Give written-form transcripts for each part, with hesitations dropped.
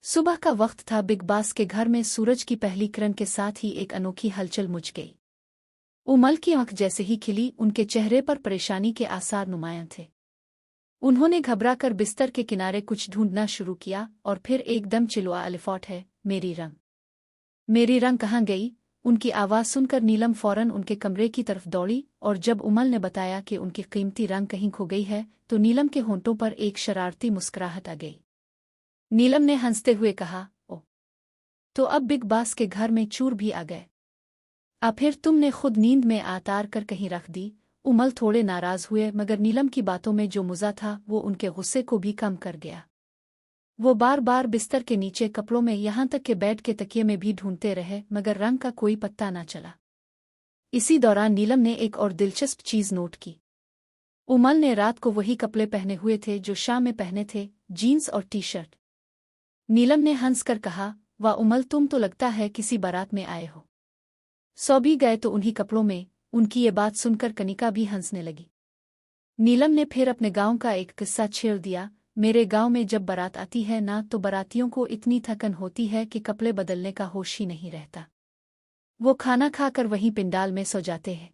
सुबह का वक्त था। बिग बॉस के घर में सूरज की पहली किरण के साथ ही एक अनोखी हलचल मच गई। उमल की आंख जैसे ही खिली, उनके चेहरे पर परेशानी के आसार नुमायां थे। उन्होंने घबराकर बिस्तर के किनारे कुछ ढूंढना शुरू किया और फिर एकदम चिल्लाया, अलिफॉट है मेरी रंग, मेरी रंग कहाँ गई? उनकी आवाज़ सुनकर नीलम फौरन उनके कमरे की तरफ दौड़ी और जब उमल ने बताया कि उनकी कीमती रंग कहीं खो गई है तो नीलम के होंठों पर एक शरारती मुस्कुराहट आ गई। नीलम ने हंसते हुए कहा, ओ, तो अब बिग बॉस के घर में चूर भी आ गए। अब फिर तुमने खुद नींद में आतार कर कहीं रख दी। उमल थोड़े नाराज हुए, मगर नीलम की बातों में जो मुज़ा था वो उनके गुस्से को भी कम कर गया। वो बार बार बिस्तर के नीचे, कपड़ों में, यहाँ तक कि बेड के तकिए में भी ढूंढते रहे, मगर रंग का कोई पत्ता ना चला। इसी दौरान नीलम ने एक और दिलचस्प चीज़ नोट की। उमल ने रात को वही कपड़े पहने हुए थे जो शाम में पहने थे, जीन्स और टी शर्ट। नीलम ने हंसकर कहा, वाह उमल, तुम तो लगता है किसी बारात में आए हो। सो भी गए तो उन्हीं कपड़ों में? उनकी ये बात सुनकर कनिका भी हंसने लगी। नीलम ने फिर अपने गांव का एक किस्सा छेड़ दिया। मेरे गांव में जब बारात आती है ना, तो बारातियों को इतनी थकन होती है कि कपड़े बदलने का होश ही नहीं रहता। वो खाना खाकर वहीं पिंडाल में सो जाते हैं।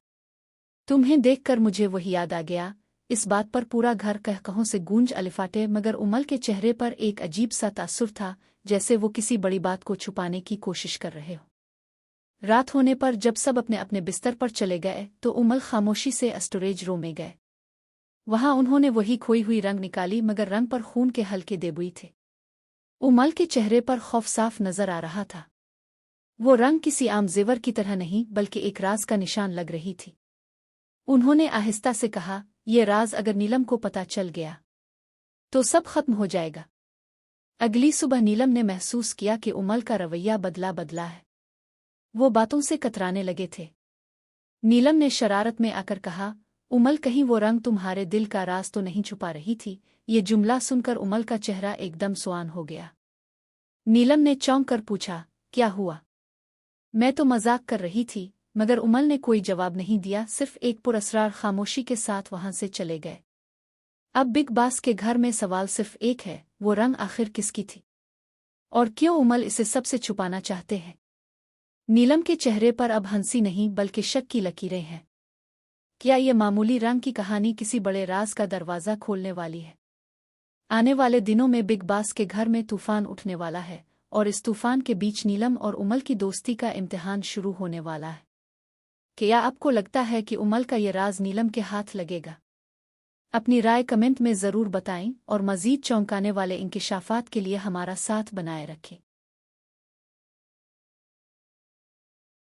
तुम्हें देखकर मुझे वही याद आ गया। इस बात पर पूरा घर कहकहों से गूंज अलिफाटे, मगर उमल के चेहरे पर एक अजीब सा तासुर था, जैसे वो किसी बड़ी बात को छुपाने की कोशिश कर रहे हो। रात होने पर जब सब अपने अपने बिस्तर पर चले गए तो उमल खामोशी से स्टोरेज रूम में गए। वहां उन्होंने वही खोई हुई रंग निकाली, मगर रंग पर खून के हल्के देबुई थे। उमल के चेहरे पर खौफ साफ नजर आ रहा था। वो रंग किसी आम जेवर की तरह नहीं, बल्कि एक राज का निशान लग रही थी। उन्होंने आहिस्ता से कहा, ये राज अगर नीलम को पता चल गया तो सब खत्म हो जाएगा। अगली सुबह नीलम ने महसूस किया कि उमल का रवैया बदला बदला है। वो बातों से कतराने लगे थे। नीलम ने शरारत में आकर कहा, उमल, कहीं वो रंग तुम्हारे दिल का राज तो नहीं छुपा रही थी? ये जुमला सुनकर उमल का चेहरा एकदम सुआन हो गया। नीलम ने चौंक कर पूछा, क्या हुआ? मैं तो मजाक कर रही थी। मगर उमल ने कोई जवाब नहीं दिया, सिर्फ एक पुरअसरार खामोशी के साथ वहां से चले गए। अब बिग बॉस के घर में सवाल सिर्फ एक है, वो रंग आखिर किसकी थी और क्यों उमल इसे सबसे छुपाना चाहते हैं? नीलम के चेहरे पर अब हंसी नहीं बल्कि शक की लकीरें हैं। क्या ये मामूली रंग की कहानी किसी बड़े राज का दरवाज़ा खोलने वाली है? आने वाले दिनों में बिग बॉस के घर में तूफान उठने वाला है, और इस तूफान के बीच नीलम और उमल की दोस्ती का इम्तिहान शुरू होने वाला है। क्या आपको लगता है कि उमल का ये राज नीलम के हाथ लगेगा? अपनी राय कमेंट में ज़रूर बताएं और मज़ीद चौंकाने वाले इंकिशाफात के लिए हमारा साथ बनाए रखें।